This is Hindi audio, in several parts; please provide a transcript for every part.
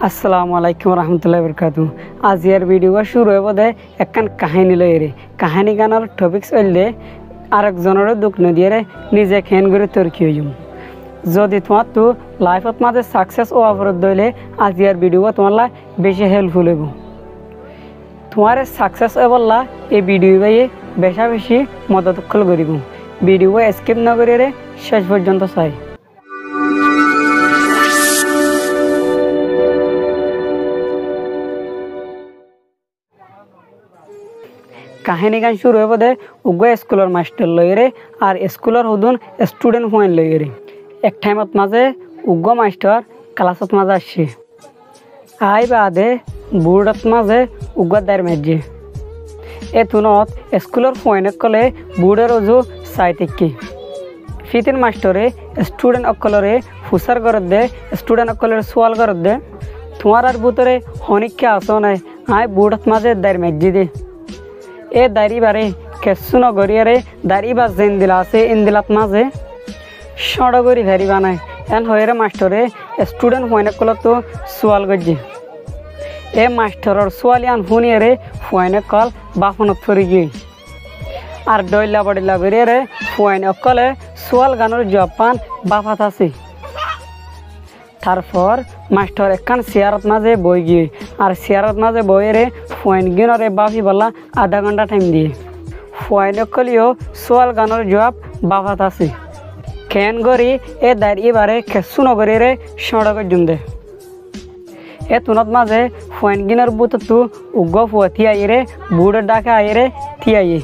আসসালামু আলাইকুম রহমতুল্লাহি বরকাতু। आज यार वीडियो शुरू हो बोधे एकन कहानी लयरे कहानी गानार टपिक्स हल्ले आरेक जनर दुख नदिये निजे खेन गुरे तर्की हयुम যদি তোমার তো লাইফত মাঝে সাকসেস ও অবরোধ দইলে आज यार वीडियो তোমার বেশি হেল্পফুল হইব। তোমার সাকসেস এবল্লা এই ভিডিও বাইয়ে বেশা বেশি মদত করিব। ভিডিও স্কিপ না করিয়ে শেষ পর্যন্ত চাই। কাহিনী গান শুরু হয়ে বোধে উগ্র স্কুলের মাস্টার লইরে আর স্কুলের হুদুন স্টুডেন্ট হুয়েন লইরে এক টাইমত মাঝে উগ্র মাস্টার ক্লাসত মাঝে আসছে আই বাদে বুড়ত মাঝে উগ্র দায়ের মাঝে এ তুনত স্কুলের হুয়েন কলে বুড়ের অজু সাইতেকি ফিতিন মাস্টরে স্টুডেন্ট অকলরে ফুসার করত দে স্টুডেন্ট অকলের সোয়াল করত দে তোমার আর ভিতরে হনিকা আসো নাই আই বুড়ত মাঝে দায়ের মাঝে দে ए दारी बारे केसु नगरियारे दारी बा जेन दिला से इन दिलात माजे शडगरी भेरी बानाय एन होयरे मास्टरे स्टूडेंट होयने कल तो सवाल गज्जे ए मास्टरर सवालियान हुनियारे होयने कल बाफनत फरी गई आर डयला बडला गरियारे होयने कले सवाल गानर जवाब बाफात आछे तारपर मास्टर एकान शेयारत माजे बई गई और शेयारत माजे बइरे फोन गिनरे बाफी बल्ला आधा घंटा टाइम दिए फोन कलियो सोयाल गानर जवाब बाफात आछे केन गरी ए दारी बारे केसु नगरी रे सड़क जुमदे ए तुनत माजे फोन गिनर बुत तू उग्ग फुआती आइरे बुड़ डाके आइरे थी आइए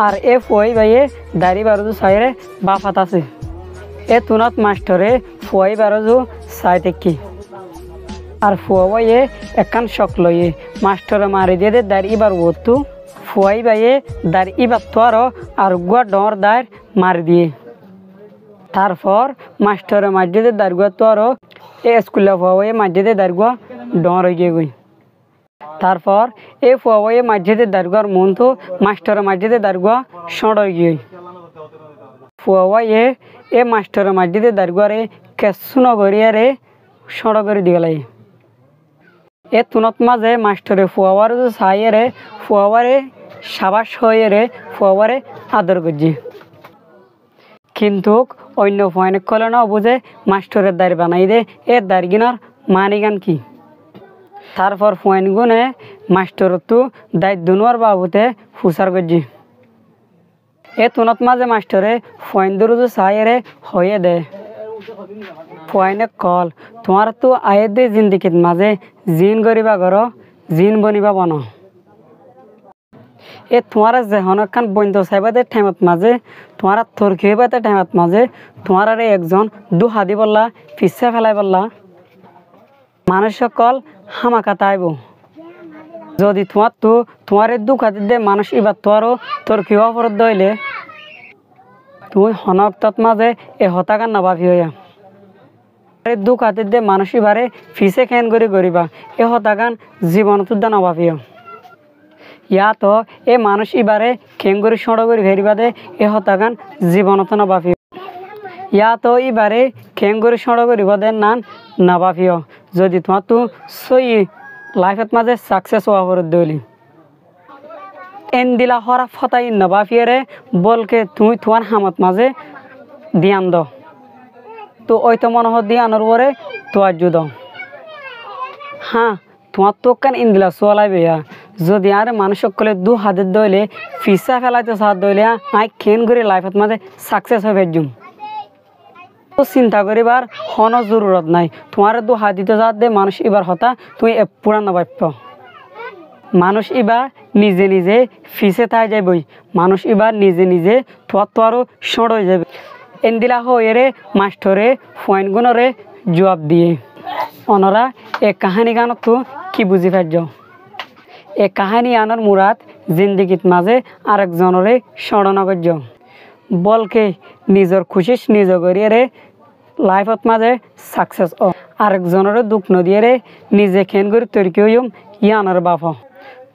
और ए फोई भाइये दारी बारो साइरे बाफात आछे ए तुनत मास्टरे फुआई बारो साइटेकी और फुआबाइये एकान शक लइए मास्टर मारि दिए दे दार इबार वतु फुआई बाइये दार इबार तो और गुआ डर दार मार दिए तारपर मास्टर मार्जे दे दारगुआ तो ए स्कूल फुआबाइये मार्जे दे दारगुआ डर हो गई तारपर ए फुआबाइये मार्जे दे दारगुआर मन तो मास्टर मार्जे दे दारगुआ सड़ हो गई फुआबाइये ए मास्टर मार्जे दे दारगुआरे केसु नगरियारे सड़ कर दिगलाई ए तुनत माजे मास्टरे फुआबार साइरे फुआबारे साबास होये फुआबारे आदर करजे किन्तु अन्य फुआने कले न बुझे मास्टरेर दाड़ी बानाई दे ए दाड़ी गिनार मानी गान की तारपर फुआन गुने मास्टर तो दायित्व दुनुआर बाबुते फुसार करजे ए तुनत माजे मास्टरे फुआन दुरु साइरे होये दे फुआने कल तुम्हार तो आये दे जिंदगी माजे जिन गरीबा करो जिन बनिबा बनो ए तुम्हारा जेहनकान बंद साइबादे टाइमत माजे तुम्हारा थरकी हइबाते टाइमत माजे तुम्हारा रे एकजन दु हादी बल्ला पिछे फेलाई बल्ला मानुष कल हामाकाता आइबो जदि तुम्हार तो तुम्हारे दुख हादी दे मानुष इबार तोरो थरकी अपरद दइले तुम हनकत माजे ए हतागान नाभाबी हइया दुख हाथ दे मानुष बारे फिसे खेन करी गरीबा ए हतागान जीवन तुदा नभाबी या तो ए मानुष इबारे खेन करी सड़ करी भेरिबा दे ए हतागान जीवन तो नभाबी या तो इबारे खेन करी सड़ करी दे नान नभाबी जदि तुम्हार तो सही लाइफत माजे सक्सेस हुआ दली एन दिला हरा फताई नभाफिये बोल के तुम तुम्हार हामत माजे ध्यान दो तो ओई तो मन ध्यानर परे तो दो हाँ तुम्हार तो कान इन दिला सोलाई भैया जदि आरे मानुष कले दु हाथ दइले फिसा फेलाइते साथ दइले आई खेन करे लाइफत माजे सक्सेस हो भेजुम तो चिंता करिबार हनो जरूरत नाई तुम्हारे दु हाथ दिते जात दे मानुष इबार हता तुम पुरा नभाब्य मानुष इबार निजे निजे फिसे थाई जाबई मानुष इबार निजे निजे तुम्हार तो आरो सड़ हो जाबे एंदिला होये मास्टरे फुआन गुनरे जवाब दिए अनरा ए कहानी गान तो कि बुझी पार्ज ए कहानी आनर मुराद जिंदगी माजे आरेक जनरे सड़ नगर्ज बल के निजर खुशी निज करिए लाइफत माजे सक्सेस आरेक जनरे दुख नदिए निजे खेन कर तैरकी हईम यानर बाप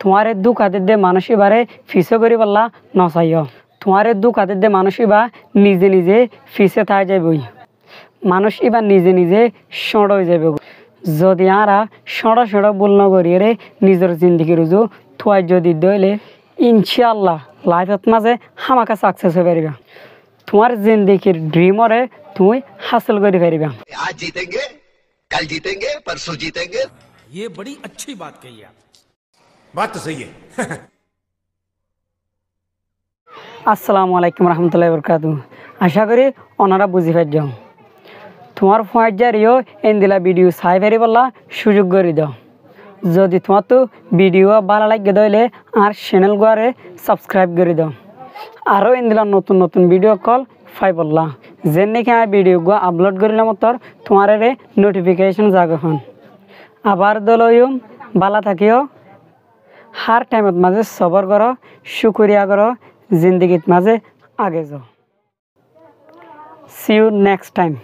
तुम्हारे दुख हाथ दे मानुष बारे फिसे करी पाला नचाइय तुम्हारे दुख हाथ दे मानुष इबा निजे निजे फिसे थाई जाबई मानुष इबा निजे निजे सड़ हो जाबे যদি আরা সড়া সড়া ভুল নকরি রে নিজের জিন্দগি রুজু থুয়াই যদি দইলে ইনশাআল্লাহ লাইফত মাঝে হামাকা সাকসেস হয়ে পারিবা তোমার জিন্দগির ড্রিমরে তুমি হাসিল করে পারিবা। आज जीतेंगे, कल जीतेंगे, परसों जीतेंगे। ये बड़ी अच्छी बात कही आप। बात तो सही है। আসসালামু আলাইকুম রহমতুল্লাহি বরকাতু। আশা করি ওনারা বুঝি পাই যাও তোমার ফয়াজারিও এন্দিলা ভিডিও চাই পারি বললা সুযোগ করে দাও। যদি তোমার তো ভিডিও ভালো লাগে দইলে আর চ্যানেল গুয়ারে সাবস্ক্রাইব করে দাও। আরও এন্দিলা নতুন নতুন ভিডিও কল পাই বললা যে নাকি আমি ভিডিও গুয়া আপলোড করিলাম তোর তোমার নোটিফিকেশন জাগ হন। আবার দলইম ভালো থাকিও, হার টাইমত মাঝে সবর করো, শুকরিয়া করো, জিন্দগিত মাঝে আগে যাও। See you next time.